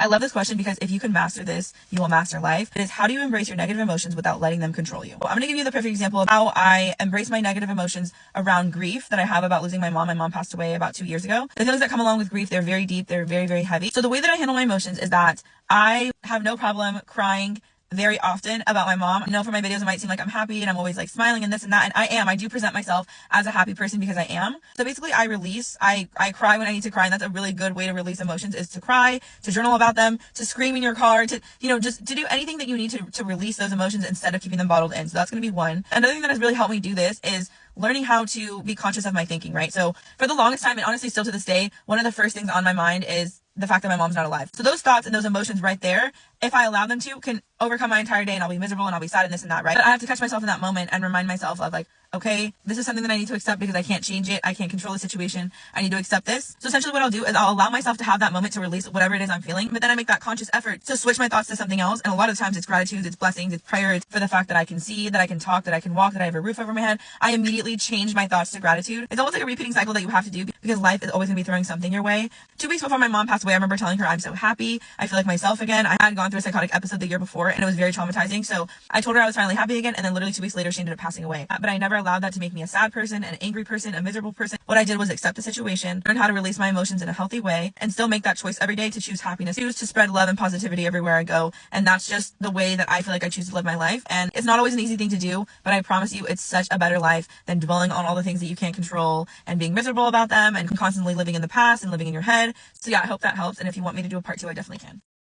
I love this question because if you can master this, you will master life. It is, how do you embrace your negative emotions without letting them control you? I'm going to give you the perfect example of how I embrace my negative emotions around grief that I have about losing my mom. My mom passed away about 2 years ago. The feelings that come along with grief, they're very deep. They're very, very heavy. So the way that I handle my emotions is that I have no problem crying very often about my mom. You know, for my videos, it might seem like I'm happy and I'm always like smiling and this and that. And I am. I do present myself as a happy person because I am. So basically I release. I cry when I need to cry. And that's a really good way to release emotions, is to cry, to journal about them, to scream in your car, to, you know, just to do anything that you need to release those emotions instead of keeping them bottled in. So that's going to be one. Another thing that has really helped me do this is learning how to be conscious of my thinking, right? So for the longest time, and honestly still to this day, one of the first things on my mind is the fact that my mom's not alive. So those thoughts and those emotions right there, if I allow them to, can overcome my entire day, and I'll be miserable and I'll be sad and this and that, right? But I have to catch myself in that moment and remind myself of like, okay, this is something that I need to accept because I can't change it. I can't control the situation. I need to accept this. So essentially what I'll do is I'll allow myself to have that moment to release whatever it is I'm feeling, but then I make that conscious effort to switch my thoughts to something else. And a lot of times it's gratitude, it's blessings, it's prayer, it's for the fact that I can see, that I can talk, that I can walk, that I have a roof over my head. I immediately change my thoughts to gratitude. It's almost like a repeating cycle that you have to do because life is always going to be throwing something your way. 2 weeks before my mom passed away, I remember telling her, I'm so happy. I feel like myself again. I had gone through a psychotic episode the year before and it was very traumatizing. So I told her I was finally happy again. And then literally 2 weeks later, she ended up passing away. But I never allowed that to make me a sad person, an angry person, a miserable person. What I did was accept the situation, learn how to release my emotions in a healthy way, and still make that choice every day to choose happiness, choose to spread love and positivity everywhere I go. And that's just the way that I feel like I choose to live my life. And it's not always an easy thing to do, but I promise you it's such a better life than dwelling on all the things that you can't control and being miserable about them and constantly living in the past and living in your head. So yeah, I hope that helps. And if you want me to do a part 2, I definitely can.